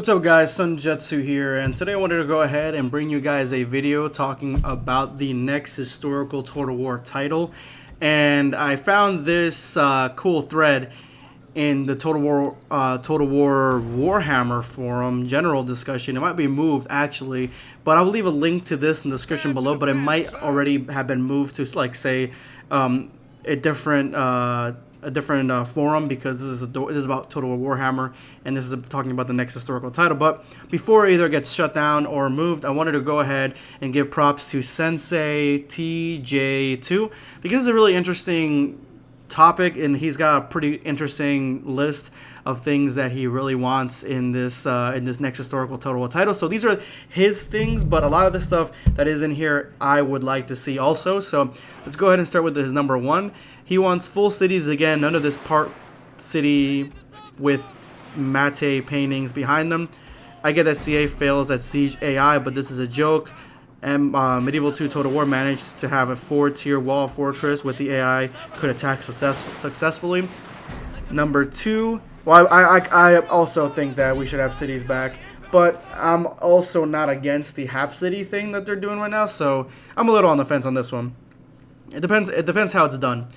What's up guys, Jetzu here, and today I wanted to go ahead and bring you guys a video talking about the next historical Total War title. And I found this cool thread in the Total War Warhammer forum general discussion. It might be moved actually, but I'll leave a link to this in the description below, but it might already have been moved to like say a different forum, because this is about Total War Warhammer, and this is talking about the next historical title. But before it either gets shut down or moved, I wanted to go ahead and give props to Sensei TJ2, because it's a really interesting topic, and he's got a pretty interesting list of things that he really wants in this next historical Total War title. So these are his things, but a lot of the stuff that is in here I would like to see also. So let's go ahead and start with his number one. He wants full cities again, none of this part city with matte paintings behind them. I get that CA fails at Siege AI, but this is a joke. And Medieval 2 Total War managed to have a 4-tier wall fortress with the AI could attack successfully. Number 2, well, I also think that we should have cities back, but I'm also not against the half city thing that they're doing right now, so I'm a little on the fence on this one. It depends how it's done.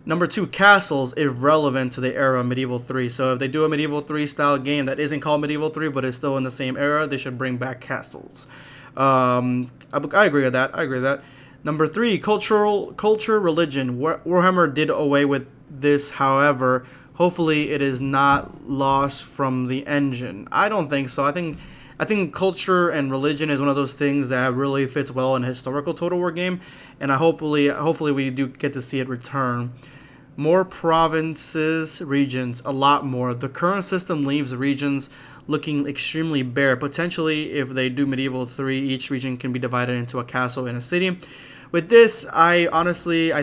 Number 2, castles irrelevant to the era of Medieval 3. So if they do a Medieval 3 style game that isn't called Medieval 3 but is still in the same era, they should bring back castles. I agree with that. Number 3, culture, religion. Warhammer did away with this, however, hopefully it is not lost from the engine. I don't think so. I think culture and religion is one of those things that really fits well in a historical Total War game, and hopefully we do get to see it return. More provinces, regions, a lot more. The current system leaves regions looking extremely bare. Potentially, if they do Medieval 3, each region can be divided into a castle and a city. With this, I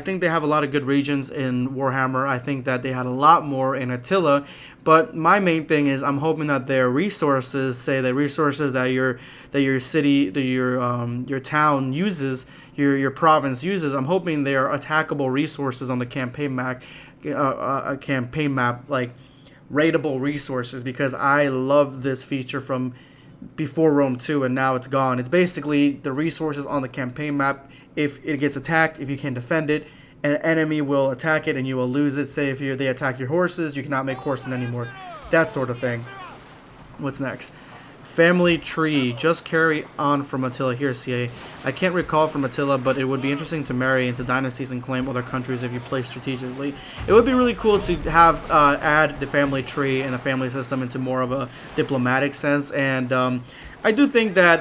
think they have a lot of good regions in Warhammer. I think that they had a lot more in Attila, but my main thing is I'm hoping that their resources, say the resources that your city, your town uses, your province uses, I'm hoping they are attackable resources on the campaign map, like raidable resources, because I love this feature from before Rome 2, and now it's gone. It's basically the resources on the campaign map. If it gets attacked, if you can't defend it, an enemy will attack it and you will lose it. Say if they attack your horses, you cannot make horsemen anymore. That sort of thing. What's next? Family tree. Just carry on from Attila. Here, CA. I can't recall from Attila, but it would be interesting to marry into dynasties and claim other countries if you play strategically. It would be really cool to have add the family tree and the family system into more of a diplomatic sense. And I do think that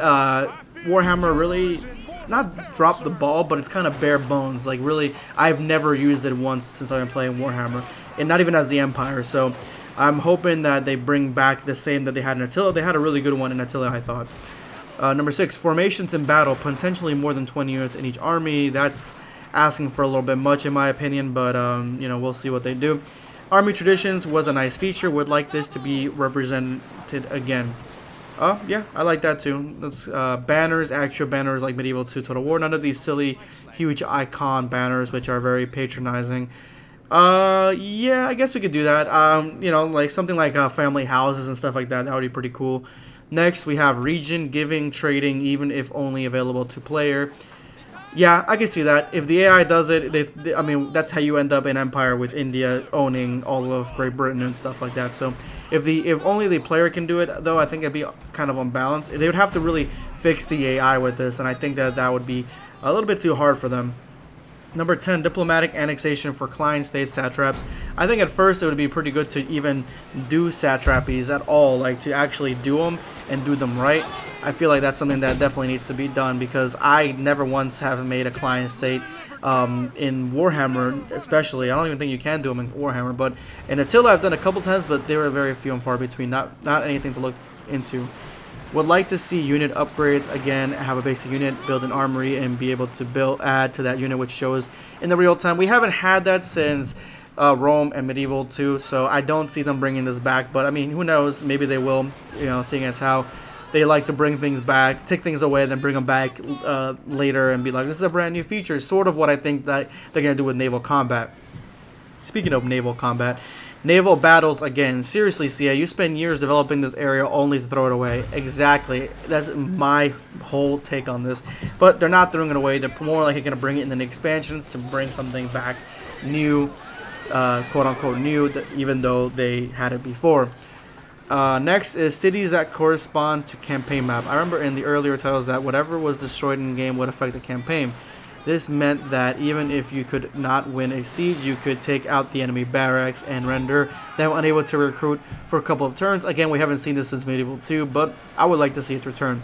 Warhammer really not dropped the ball, but it's kind of bare bones. Like really, I've never used it once since I've been playing Warhammer, and not even as the Empire. So I'm hoping that they bring back the same that they had in Attila. They had a really good one in Attila, I thought. Number 6, formations in battle. Potentially more than 20 units in each army. That's asking for a little bit much in my opinion, but you know, we'll see what they do. Army traditions was a nice feature. Would like this to be represented again. Oh, yeah, I like that too. That's banners, actual banners like Medieval 2 Total War. None of these silly, huge icon banners, which are very patronizing. Yeah, I guess we could do that. You know, like something like family houses and stuff like that. That would be pretty cool. Next, we have region giving trading, even if only available to player. Yeah, I can see that. If the AI does it, I mean, that's how you end up in Empire with India owning all of Great Britain and stuff like that. So if only the player can do it, though, I think it'd be kind of unbalanced. They would have to really fix the AI with this, and I think that would be a little bit too hard for them. Number 10, diplomatic annexation for client state satraps. I think at first it would be pretty good to even do satrapies at all, like to actually do them and do them right. I feel like that's something that definitely needs to be done, because I never once have made a client state in Warhammer, especially. I don't even think you can do them in Warhammer, but in Attila I've done a couple times, but they were very few and far between. Not anything to look into. Would like to see unit upgrades again. Have a basic unit, build an armory, and be able to add to that unit, which shows in the real time. We haven't had that since Rome and Medieval 2, so I don't see them bringing this back. But I mean, who knows? Maybe they will. You know, seeing as how they like to bring things back, take things away, and then bring them back later and be like, this is a brand new feature. Sort of what I think that they're gonna do with naval combat. Speaking of naval combat, Naval battles, again, seriously, CA, you spend years developing this area only to throw it away. Exactly. That's my whole take on this. But they're not throwing it away. They're more likely going to bring it in the expansions to bring something back new, quote-unquote new, even though they had it before. Next is cities that correspond to campaign map. I remember in the earlier titles that whatever was destroyed in the game would affect the campaign. This meant that even if you could not win a siege, you could take out the enemy barracks and render them unable to recruit for a couple of turns. Again, we haven't seen this since Medieval 2, but I would like to see its return.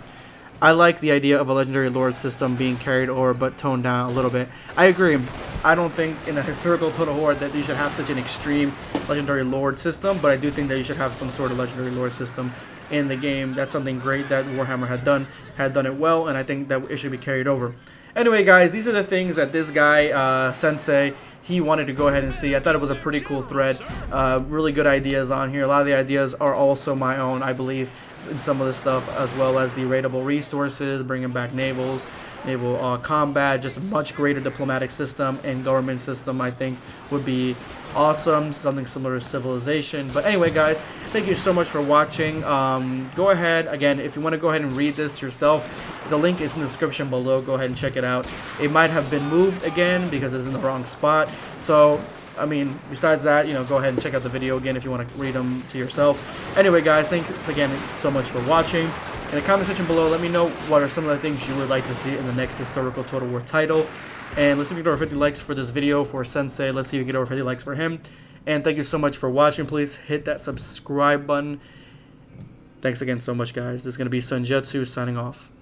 I like the idea of a legendary lord system being carried over but toned down a little bit. I agree. I don't think in a historical Total War that you should have such an extreme legendary lord system, but I do think that you should have some sort of legendary lord system in the game. That's something great that Warhammer had done it well, and I think that it should be carried over. Anyway, guys, these are the things that this guy, Sensei, he wanted to go ahead and see. I thought it was a pretty cool thread. Really good ideas on here. A lot of the ideas are also my own, I believe, in some of this stuff, as well as the raidable resources, bringing back naval combat, just a much greater diplomatic system and government system, I think, would be awesome. Something similar to Civilization. But anyway, guys, thank you so much for watching. Go ahead, again, if you want to go ahead and read this yourself, the link is in the description below. Go ahead and check it out. It might have been moved again because it's in the wrong spot. So, I mean, besides that, you know, go ahead and check out the video again if you want to read them to yourself. Anyway, guys, thanks again so much for watching. In the comment section below, let me know what are some of the things you would like to see in the next historical Total War title. And let's see if we get over 50 likes for this video for Sensei. Let's see if we get over 50 likes for him. And thank you so much for watching. Please hit that subscribe button. Thanks again so much, guys. This is going to be Jetzu signing off.